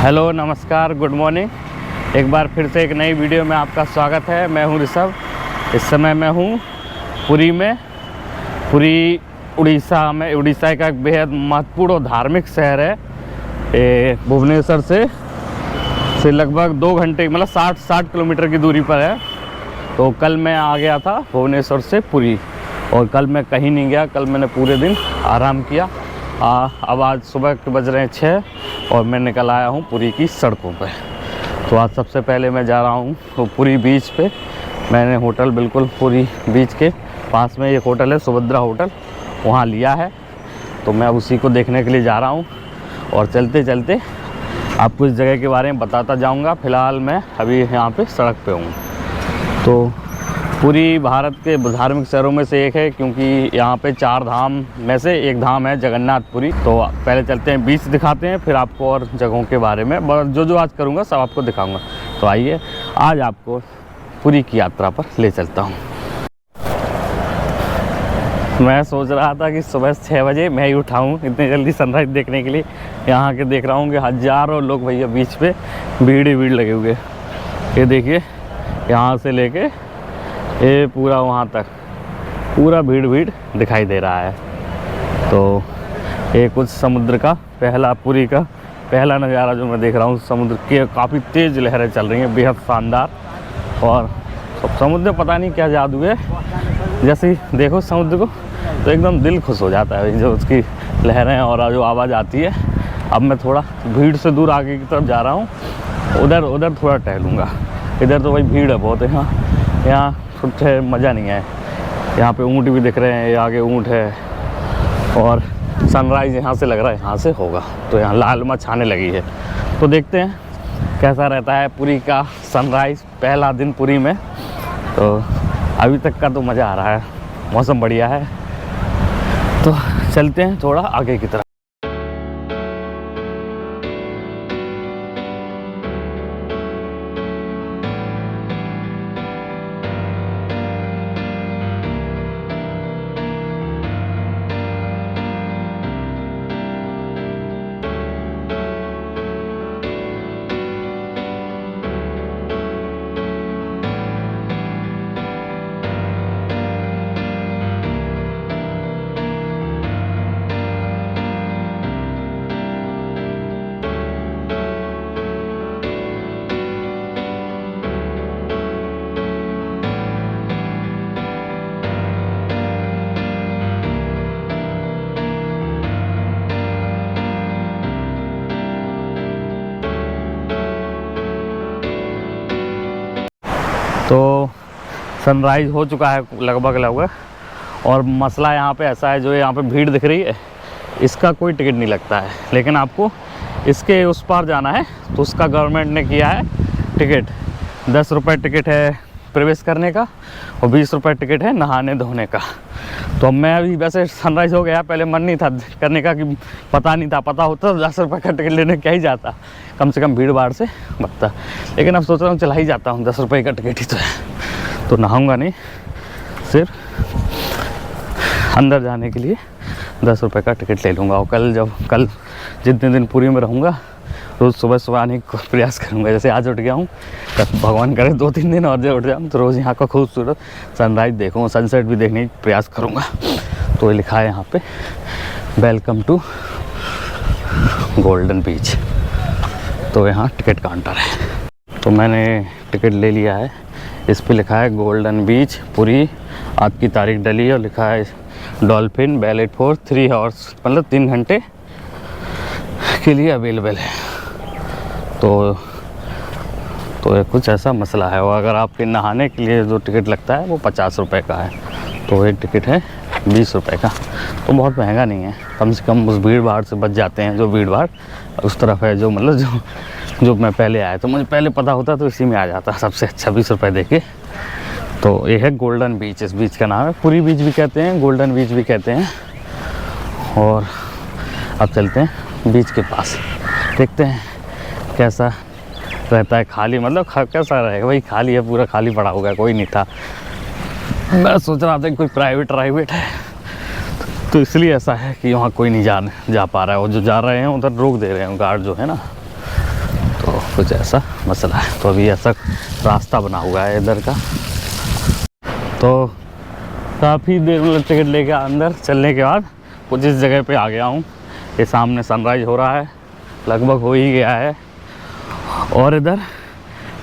Hello, नमस्कार, good morning. एक बार फिर से एक नई वीडियो में आपका स्वागत है। मैं हूं ऋषभ। इस समय मैं हूं पुरी में। पुरी उड़ीसा में। उड़ीसा का एक बेहद महत्वपूर्ण और धार्मिक शहर है। ये भुवनेश्वर से लगभग 2 घंटे मतलब 60 किलोमीटर की दूरी पर है। तो कल मैं आ गया था भुवनेश्वर से पुरी, और कल मैं कहीं नहीं गया। कल मैंने पूरे दिन आराम किया। अब आज सुबह के बज रहे हैं 6 और मैं निकल आया हूँ पुरी की सड़कों पे। तो आज सबसे पहले मैं जा रहा हूँ तो पुरी बीच पे। मैंने होटल बिल्कुल पुरी बीच के पास में एक होटल है, सुभद्रा होटल, वहाँ लिया है। तो मैं उसी को देखने के लिए जा रहा हूँ और चलते चलते आपको इस जगह के बारे में बताता जाऊँगा। फ़िलहाल मैं अभी यहाँ पे सड़क पे हूँ। तो पुरी भारत के धार्मिक शहरों में से एक है, क्योंकि यहाँ पे 4 धाम में से एक धाम है जगन्नाथपुरी। तो पहले चलते हैं, बीच दिखाते हैं, फिर आपको और जगहों के बारे में जो आज करूँगा सब आपको दिखाऊंगा। तो आइए आज आपको पुरी की यात्रा पर ले चलता हूँ। मैं सोच रहा था कि सुबह 6 बजे मैं ही उठाऊँ इतनी जल्दी सनराइज़ देखने के लिए। यहाँ के देख रहा हूँ कि हज़ारों लोग भैया बीच पे भीड़ ही भीड़ लगे हुए। ये देखिए, यहाँ से लेके ये पूरा वहाँ तक पूरा भीड़ दिखाई दे रहा है। तो ये कुछ समुद्र का पुरी का पहला नज़ारा जो मैं देख रहा हूँ। समुद्र के काफ़ी तेज़ लहरें चल रही हैं, बेहद शानदार। और समुद्र में पता नहीं क्या जादू है, जैसे ही देखो समुद्र को तो एकदम दिल खुश हो जाता है, जो उसकी लहरें और जो आवाज़ आती है। अब मैं थोड़ा भीड़ से दूर आगे की तरफ जा रहा हूँ, उधर थोड़ा टहलूँगा। इधर तो भाई भीड़ है बहुत है। यहाँ कुछ मज़ा नहीं है। यहाँ पे ऊँट भी दिख रहे हैं, ये आगे ऊँट है, और सनराइज़ यहाँ से लग रहा है यहाँ से होगा। तो यहाँ लाल मच आने लगी है। तो देखते हैं कैसा रहता है पुरी का सनराइज़, पहला दिन पुरी में। तो अभी तक का तो मज़ा आ रहा है, मौसम बढ़िया है। तो चलते हैं थोड़ा आगे की तरफ। तो सनराइज़ हो चुका है लगभग। और मसला यहाँ पे ऐसा है, जो यहाँ पे भीड़ दिख रही है, इसका कोई टिकट नहीं लगता है। लेकिन आपको इसके उस पार जाना है, तो उसका गवर्नमेंट ने किया है टिकट। 10 रुपये टिकट है प्रवेश करने का, और 20 रुपये टिकट है नहाने धोने का। तो मैं अभी वैसे सनराइज़ हो गया, पहले मन नहीं था करने का, कि पता नहीं था। पता होता तो 10 रुपये का टिकट लेने क्या ही जाता, कम से कम भीड़ भाड़ से बचता। लेकिन अब सोच रहा हूँ चला ही जाता हूँ, 10 रुपये का टिकट ही तो है। तो नहाऊँगा नहीं, सिर्फ अंदर जाने के लिए 10 रुपये का टिकट ले लूँगा। और कल जितने दिन पुरी में रहूँगा, रोज़ सुबह आने का प्रयास करूँगा। जैसे आज उठ गया हूँ, भगवान करे 2-3 दिन और जब उठ जाऊँ तो रोज़ यहाँ का खूबसूरत सनराइज़ देखूँ, सनसेट भी देखने का प्रयास करूँगा। तो ये लिखा है यहाँ पे, वेलकम टू गोल्डन बीच। तो यहाँ टिकट काउंटर है। तो मैंने टिकट ले लिया है। इस पे लिखा है गोल्डन बीच पुरी, आज की तारीख डली है, और लिखा है डॉल्फिन वैलिड फॉर 3 आवर्स, मतलब 3 घंटे के लिए अवेलेबल है। तो ये कुछ ऐसा मसला है। और अगर आपके नहाने के लिए जो टिकट लगता है वो 50 रुपये का है, तो एक टिकट है 20 रुपये का। तो बहुत महंगा नहीं है, कम से कम उस भीड़ भाड़ से बच जाते हैं। जो भीड़ भाड़ उस तरफ है, जो मतलब जो मैं पहले आया, तो मुझे पहले पता होता तो इसी में आ जाता सबसे अच्छा, 20 रुपये दे के। तो ये है गोल्डन बीच, इस बीच का नाम है। पुरी बीच भी कहते हैं, गोल्डन बीच भी कहते हैं। और अब चलते हैं बीच के पास, देखते हैं कैसा रहता है। खाली मतलब कैसा रहेगा भाई, खाली है, पूरा खाली पड़ा होगा, कोई नहीं था। मैं सोच रहा था कि कोई प्राइवेट है, तो इसलिए ऐसा है कि वहाँ कोई नहीं जा पा रहा है। और जो जा रहे हैं उधर रोक दे रहे हैं गार्ड जो है ना। कुछ ऐसा मसला है। तो अभी ऐसा रास्ता बना हुआ है इधर का, तो काफ़ी देर में टिकट लेके अंदर चलने के बाद कुछ इस जगह पे आ गया हूँ। ये सामने सनराइज़ हो रहा है, लगभग हो ही गया है। और इधर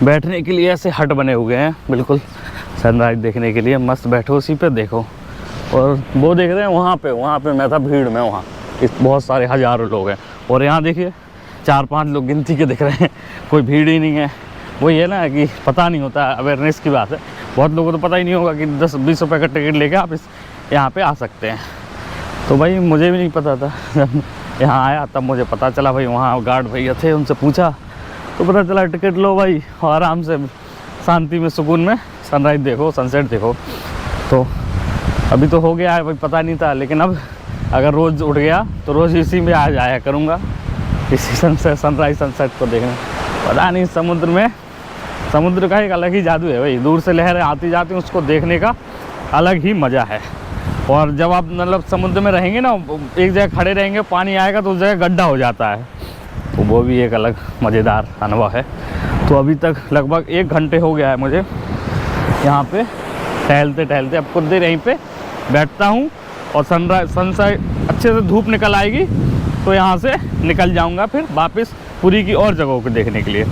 बैठने के लिए ऐसे हट बने हुए हैं, बिल्कुल सनराइज़ देखने के लिए। मस्त बैठो उसी पे, देखो। और वो देख रहे हैं वहाँ पे मैं था भीड़ में, वहाँ बहुत सारे हज़ारों लोग हैं। और यहाँ देखिए 4-5 लोग गिनती के दिख रहे हैं, कोई भीड़ ही नहीं है। वही है ना कि पता नहीं होता, अवेयरनेस की बात है। बहुत लोगों को तो पता ही नहीं होगा कि 10-20 रुपये का टिकट लेके आप यहाँ पे आ सकते हैं। तो भाई मुझे भी नहीं पता था, जब यहाँ आया तब मुझे पता चला। भाई वहाँ गार्ड भैया थे, उनसे पूछा तो पता चला टिकट लो भाई, और आराम से शांति में सुकून में सनराइज़ देखो, सनसेट देखो। तो अभी तो हो गया है भाई, पता नहीं था। लेकिन अब अगर रोज़ उठ गया तो रोज़ इसी में आ जाया करूँगा, इसी सनराइज़ सनसेट को देखने। पता नहीं, समुद्र का एक अलग ही जादू है भाई। दूर से लहरें आती जाती हैं, उसको देखने का अलग ही मज़ा है। और जब आप मतलब समुद्र में रहेंगे ना, एक जगह खड़े रहेंगे, पानी आएगा तो उस जगह गड्ढा हो जाता है, तो वो भी एक अलग मज़ेदार अनुभव है। तो अभी तक लगभग 1 घंटे हो गया है मुझे यहाँ पे टहलते। अब कुछ देर यहीं पे बैठता हूँ और सनसेट अच्छे से धूप निकल आएगी तो यहाँ से निकल जाऊँगा फिर वापस पुरी की और जगहों को देखने के लिए।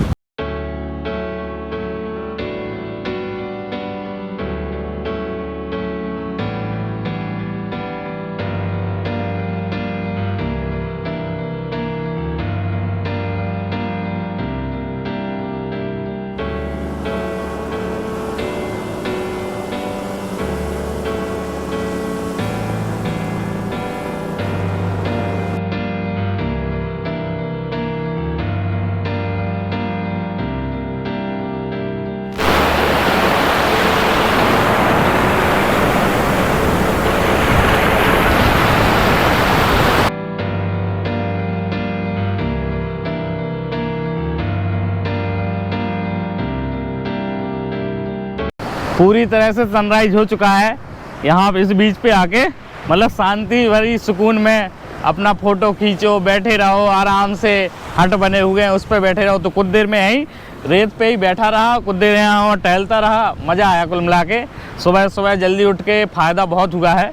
पूरी तरह से सनराइज हो चुका है। यहाँ इस बीच पे आके मतलब शांति भरी सुकून में अपना फ़ोटो खींचो, बैठे रहो आराम से। हट बने हुए हैं, उस पर बैठे रहो। तो कुछ देर में यहीं रेत पे ही बैठा रहा, कुछ देर यहाँ और टहलता रहा। मज़ा आया कुल मिला के। सुबह जल्दी उठ के फ़ायदा बहुत हुआ है।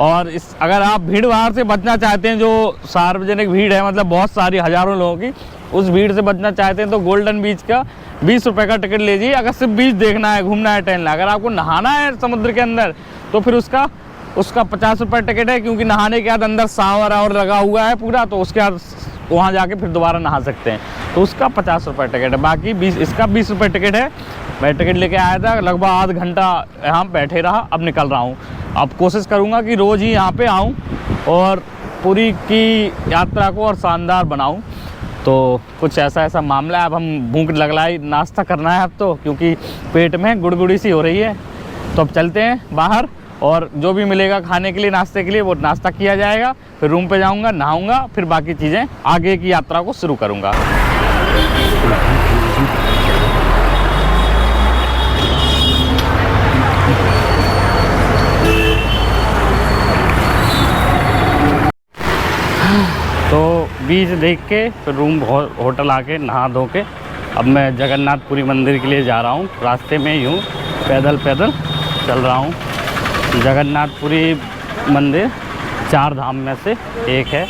और अगर आप भीड़ भाड़ से बचना चाहते हैं, जो सार्वजनिक भीड़ है, मतलब बहुत सारी हज़ारों लोगों की, उस भीड़ से बचना चाहते हैं तो गोल्डन बीच का 20 रुपये का टिकट लीजिए। अगर सिर्फ बीच देखना है, घूमना है, टहलना। अगर आपको नहाना है समुद्र के अंदर तो फिर उसका 50 रुपये टिकट है, क्योंकि नहाने के बाद अंदर शावर और लगा हुआ है पूरा, तो उसके बाद वहाँ जाके फिर दोबारा नहा सकते हैं, तो उसका 50 रुपये टिकट है। बाकी 20, इसका 20 रुपये टिकट है। मैं टिकट लेके आया था, लगभग आधा घंटा यहाँ बैठे रहा, अब निकल रहा हूँ। अब कोशिश करूँगा कि रोज़ ही यहाँ पे आऊँ और पुरी की यात्रा को और शानदार बनाऊँ। तो कुछ ऐसा मामला है। अब हम भूख लग रहा है, नाश्ता करना है अब तो, क्योंकि पेट में गुड़गुड़ी सी हो रही है। तो अब चलते हैं बाहर, और जो भी मिलेगा खाने के लिए, नाश्ते के लिए, वो नाश्ता किया जाएगा। फिर रूम पे जाऊंगा, नहाऊंगा, फिर बाकी चीज़ें आगे की यात्रा को शुरू करूंगा। तो बीच देख के फिर रूम होटल आके नहा धो के अब मैं जगन्नाथपुरी मंदिर के लिए जा रहा हूँ। रास्ते में यूँ पैदल चल रहा हूँ। जगन्नाथपुरी मंदिर 4 धाम में से एक है,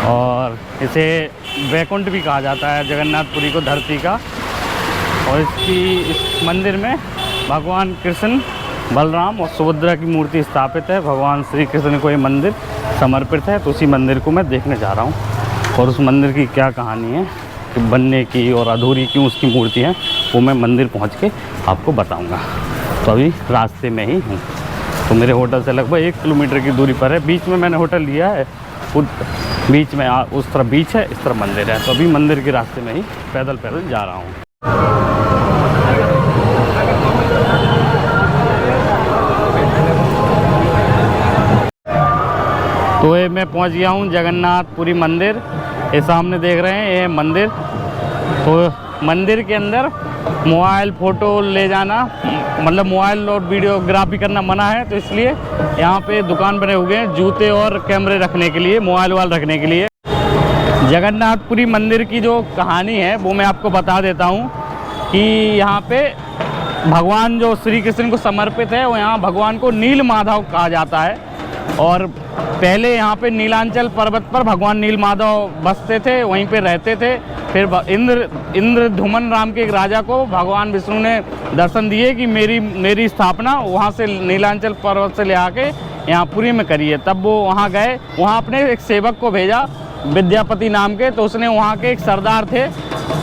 और इसे वैकुंठ भी कहा जाता है, जगन्नाथपुरी को धरती का। और इस मंदिर में भगवान कृष्ण, बलराम और सुभद्रा की मूर्ति स्थापित है। भगवान श्री कृष्ण को ये मंदिर समर्पित है। तो उसी मंदिर को मैं देखने जा रहा हूँ, और उस मंदिर की क्या कहानी है कि बनने की और अधूरी क्यों उसकी मूर्ति है, वो मैं मंदिर पहुँच के आपको बताऊँगा। तो अभी रास्ते में ही हूँ। तो मेरे होटल से लगभग 1 किलोमीटर की दूरी पर है। बीच में मैंने होटल लिया है, बीच में उस तरफ बीच है, इस तरफ मंदिर है। तो अभी मंदिर के रास्ते में ही पैदल जा रहा हूँ। तो ये मैं पहुंच गया हूं जगन्नाथपुरी मंदिर। ये सामने देख रहे हैं, ये मंदिर। तो मंदिर के अंदर मोबाइल फ़ोटो ले जाना, मतलब मोबाइल और वीडियोग्राफी करना मना है। तो इसलिए यहाँ पे दुकान बने हुए हैं जूते और कैमरे रखने के लिए, मोबाइल रखने के लिए। जगन्नाथपुरी मंदिर की जो कहानी है वो मैं आपको बता देता हूँ कि यहाँ पे भगवान जो श्री कृष्ण को समर्पित है वो यहाँ भगवान को नील माधव कहा जाता है। और पहले यहाँ पे नीलांचल पर्वत पर भगवान नील माधव बसते थे, वहीं पे रहते थे। फिर इंद्रधुमन नाम के एक राजा को भगवान विष्णु ने दर्शन दिए कि मेरी स्थापना वहाँ से नीलांचल पर्वत से ले आके यहाँ पुरी में करी है। तब वो वहाँ गए, वहाँ अपने एक सेवक को भेजा विद्यापति नाम के, तो उसने वहाँ के एक सरदार थे,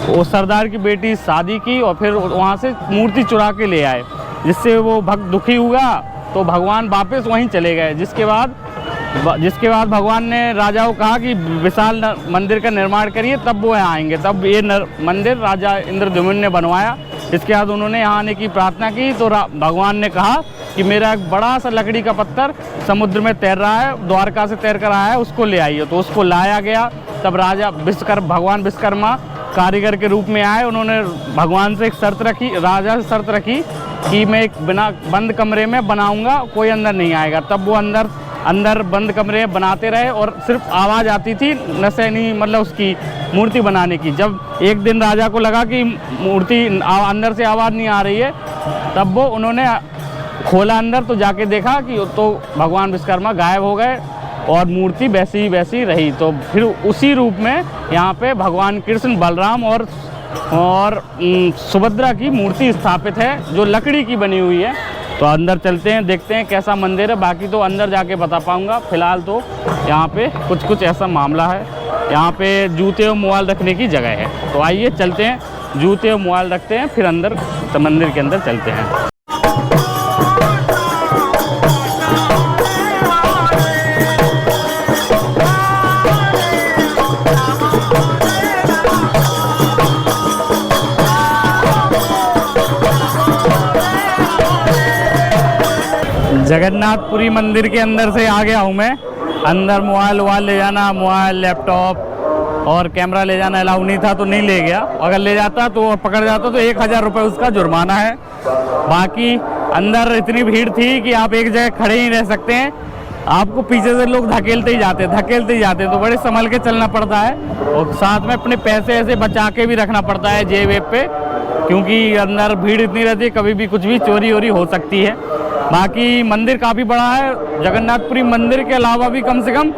वो सरदार की बेटी शादी की और फिर वहाँ से मूर्ति चुरा के ले आए, जिससे वो भक्त दुखी हुआ तो भगवान वापस वहीं चले गए। जिसके बाद भगवान ने राजा को कहा कि विशाल मंदिर का निर्माण करिए, तब वो यहाँ आएंगे। तब ये मंदिर राजा इंद्रद्युम्न ने बनवाया। इसके बाद उन्होंने यहाँ आने की प्रार्थना की तो भगवान ने कहा कि मेरा एक बड़ा सा लकड़ी का पत्थर समुद्र में तैर रहा है, द्वारका से तैर कर आया है, उसको ले आइए। तो उसको लाया गया। तब भगवान विश्वकर्मा कारीगर के रूप में आए। उन्होंने भगवान से एक शर्त रखी, राजा से शर्त रखी कि मैं एक बिना बंद कमरे में बनाऊंगा, कोई अंदर नहीं आएगा। तब वो अंदर बंद कमरे बनाते रहे और सिर्फ आवाज़ आती थी नसैनी, मतलब उसकी मूर्ति बनाने की। जब एक दिन राजा को लगा कि मूर्ति अंदर से आवाज़ नहीं आ रही है, तब वो उन्होंने खोला अंदर, तो जाके देखा कि तो भगवान विश्वकर्मा गायब हो गए और मूर्ति वैसी रही। तो फिर उसी रूप में यहाँ पे भगवान कृष्ण, बलराम और सुभद्रा की मूर्ति स्थापित है, जो लकड़ी की बनी हुई है। तो अंदर चलते हैं, देखते हैं कैसा मंदिर है। बाकी तो अंदर जाके बता पाऊँगा। फिलहाल तो यहाँ पे कुछ ऐसा मामला है। यहाँ पे जूते और मोबाइल रखने की जगह है। तो आइए चलते हैं, जूते और मोबाइल रखते हैं, फिर अंदर मंदिर के अंदर चलते हैं। जगन्नाथपुरी मंदिर के अंदर से आ गया हूँ मैं। अंदर मोबाइल ले जाना, मोबाइल, लैपटॉप और कैमरा ले जाना अलाउ नहीं था, तो नहीं ले गया। अगर ले जाता तो पकड़ जाता तो 1000 रुपये उसका जुर्माना है। बाकी अंदर इतनी भीड़ थी कि आप एक जगह खड़े ही रह सकते हैं, आपको पीछे से लोग धकेलते ही जाते, तो बड़े संभल के चलना पड़ता है। और साथ में अपने पैसे ऐसे बचा के भी रखना पड़ता है जेब वेब पे, क्योंकि अंदर भीड़ इतनी रहती है, कभी भी कुछ भी चोरी वोरी हो सकती है। बाकी मंदिर काफ़ी बड़ा है। जगन्नाथपुरी मंदिर के अलावा भी कम से कम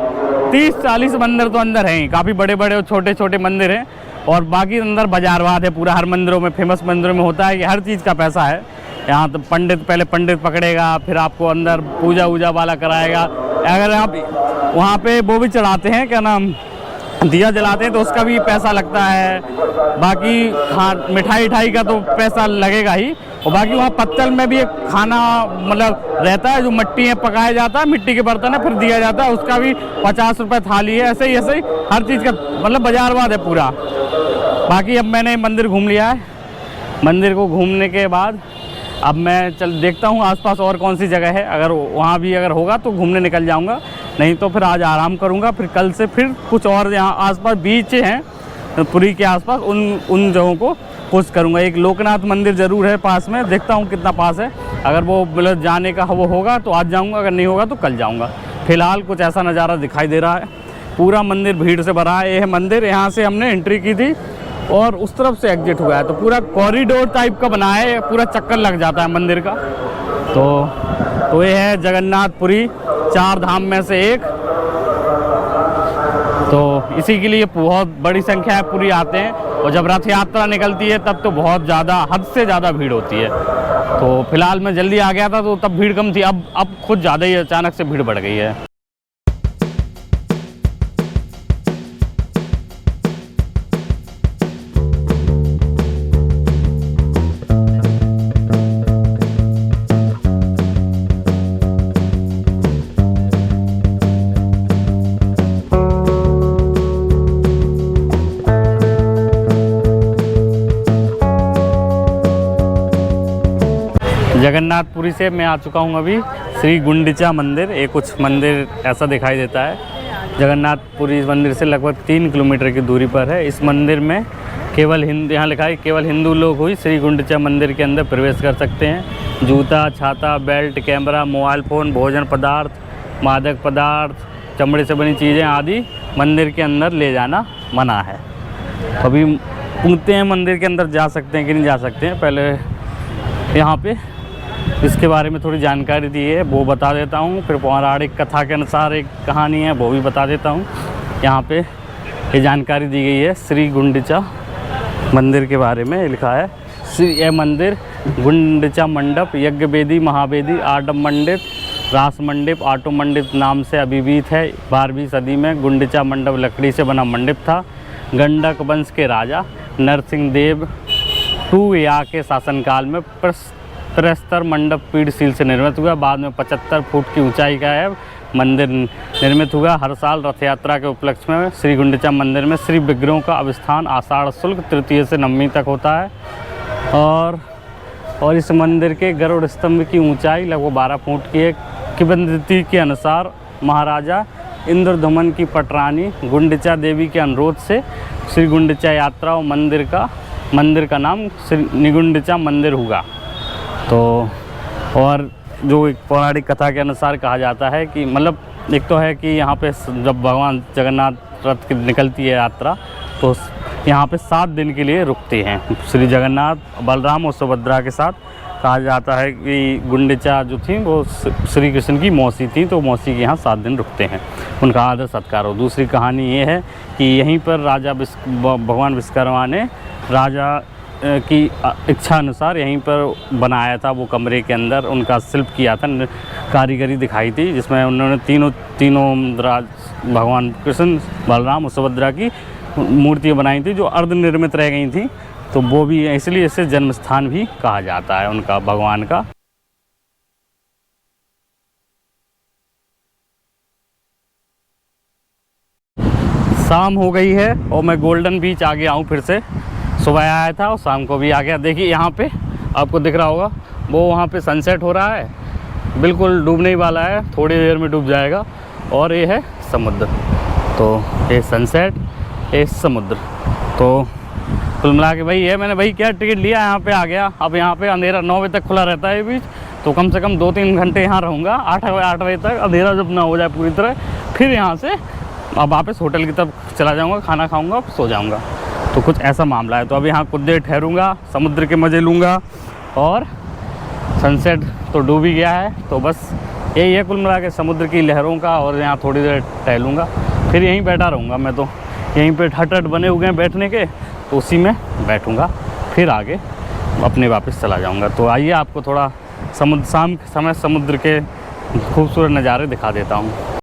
30-40 मंदिर तो अंदर हैं। काफ़ी बड़े और छोटे मंदिर हैं। और बाकी अंदर बाजारवाद है पूरा। हर मंदिरों में, फेमस मंदिरों में होता है कि हर चीज़ का पैसा है। यहाँ तो पहले पंडित पकड़ेगा, फिर आपको अंदर पूजा वूजा वाला कराएगा। अगर आप वहाँ पे वो भी चढ़ाते हैं, क्या नाम, दिया जलाते हैं, तो उसका भी पैसा लगता है। बाकी मिठाई का तो पैसा लगेगा ही। और बाकी वहाँ पत्तल में भी एक खाना मतलब रहता है, जो मिट्टी में पकाया जाता है, मिट्टी के बर्तन है, फिर दिया जाता है, उसका भी 50 रुपये थाली है। ऐसे ही हर चीज़ का मतलब बाजारवाद है पूरा। बाकी अब मैंने मंदिर घूम लिया है। मंदिर को घूमने के बाद अब मैं देखता हूँ आसपास और कौन सी जगह है। अगर वहाँ भी अगर होगा तो घूमने निकल जाऊँगा, नहीं तो फिर आज आराम करूँगा। फिर कल से फिर कुछ और यहाँ आसपास बीच हैं पुरी के आसपास, उन जगहों को कोशिश करूँगा। एक लोकनाथ मंदिर ज़रूर है पास में, देखता हूँ कितना पास है। अगर वो मतलब जाने का वो होगा तो आज जाऊँगा, अगर नहीं होगा तो कल जाऊँगा। फिलहाल कुछ ऐसा नज़ारा दिखाई दे रहा है। पूरा मंदिर भीड़ से भरा है। ये है मंदिर, यहाँ से हमने एंट्री की थी और उस तरफ से एग्जिट हुआ है। तो पूरा कॉरिडोर टाइप का बना है, पूरा चक्कर लग जाता है मंदिर का। तो ये है जगन्नाथपुरी, 4 धाम में से एक। तो इसी के लिए बहुत बड़ी संख्या है पुरी आते हैं। और जब रथ यात्रा निकलती है तब तो बहुत ज़्यादा, हद से ज़्यादा भीड़ होती है। तो फिलहाल मैं जल्दी आ गया था तो तब भीड़ कम थी, अब खुद ज़्यादा ही अचानक से भीड़ बढ़ गई है। जगन्नाथपुरी से मैं आ चुका हूँ अभी श्री गुंडिचा मंदिर। ये कुछ मंदिर ऐसा दिखाई देता है। जगन्नाथपुरी मंदिर से लगभग 3 किलोमीटर की दूरी पर है। इस मंदिर में केवल यहाँ लिखा है केवल हिंदू लोग ही श्री गुंडिचा मंदिर के अंदर प्रवेश कर सकते हैं। जूता, छाता, बेल्ट, कैमरा, मोबाइल फ़ोन, भोजन पदार्थ, मादक पदार्थ, चमड़े से बनी चीज़ें आदि मंदिर के अंदर ले जाना मना है। अभी पूछते हैं मंदिर के अंदर जा सकते हैं कि नहीं जा सकते हैं। पहले यहाँ पे इसके बारे में थोड़ी जानकारी दी है, वो बता देता हूँ। फिर पौराणिक कथा के अनुसार एक कहानी है, वो भी बता देता हूँ। यहाँ पे ये जानकारी दी गई है श्री गुंडिचा मंदिर के बारे में। लिखा है यह मंदिर गुंडिचा मंडप, यज्ञ वेदी, महावेदी, आडम मंडित, रास मंडप, आटो मंडित नाम से अभिभूत है। 12वीं सदी में गुंडिचा मंडप लकड़ी से बना मंडप था। गंडक वंश के राजा नरसिंह देव टूया के शासनकाल में प्रस्तर मंडप पीढ़ सील से निर्मित हुआ। बाद में 75 फुट की ऊंचाई का है मंदिर निर्मित हुआ। हर साल रथ यात्रा के उपलक्ष्य में श्री गुंडिचा मंदिर में श्री विग्रहों का अभिस्थान आषाढ़ शुक्ल तृतीय से नवमी तक होता है। और इस मंदिर के गरुड़ स्तंभ की ऊंचाई लगभग 12 फुट की है। किंवदंती के अनुसार महाराजा इंद्रदमन की पटरानी गुंडिचा देवी के अनुरोध से श्री गुंडिचा यात्रा और मंदिर का नाम श्री निगुंडिचा मंदिर हुआ। तो और जो एक पौराणिक कथा के अनुसार कहा जाता है कि मतलब एक तो है कि यहाँ पे जब भगवान जगन्नाथ रथ की निकलती है यात्रा, तो यहाँ पे 7 दिन के लिए रुकते हैं श्री जगन्नाथ, बलराम और सुभद्रा के साथ। कहा जाता है कि गुंडिचा जो थी वो श्री कृष्ण की मौसी थी, तो मौसी के यहाँ 7 दिन रुकते हैं, उनका आदर सत्कार हो। दूसरी कहानी ये है कि यहीं पर राजा भगवान विश्वकर्मा ने राजा की इच्छा अनुसार यहीं पर बनाया था। वो कमरे के अंदर उनका शिल्प किया था, कारीगरी दिखाई थी, जिसमें उन्होंने तीनों भगवान कृष्ण, बलराम और सुभद्रा की मूर्तियाँ बनाई थी जो अर्धनिर्मित रह गई थी। तो वो भी इसलिए इसे जन्म स्थान भी कहा जाता है उनका, भगवान का। शाम हो गई है और मैं गोल्डन बीच आ गया हूँ फिर से। सुबह आया था और शाम को भी आ गया। देखिए यहाँ पे आपको दिख रहा होगा, वो वहाँ पे सनसेट हो रहा है, बिल्कुल डूबने ही वाला है, थोड़ी देर में डूब जाएगा। और ये है समुद्र, तो ये सनसेट, ये समुद्र। तो कुल मिला के भाई ये मैंने भाई क्या टिकट लिया, यहाँ पे आ गया। अब यहाँ पे अंधेरा 9 बजे तक खुला रहता है ये बीच, तो कम से कम 2-3 घंटे यहाँ रहूँगा। 8 बजे तक अंधेरा जब ना हो जाए पूरी तरह, फिर यहाँ से अब वापस होटल की तरफ चला जाऊँगा, खाना खाऊँगा, सो जाऊँगा। तो कुछ ऐसा मामला है। तो अभी यहाँ कुछ देर ठहरूँगा, समुद्र के मज़े लूँगा। और सनसेट तो डूब ही गया है, तो बस यही है कुल मिला के समुद्र की लहरों का। और यहाँ थोड़ी देर टहलूँगा, फिर यहीं बैठा रहूँगा। मैं तो यहीं पे हट बने हुए हैं बैठने के, तो उसी में बैठूँगा, फिर आगे अपने वापस चला जाऊँगा। तो आइए आपको थोड़ा शाम के समय समुद्र के खूबसूरत नज़ारे दिखा देता हूँ।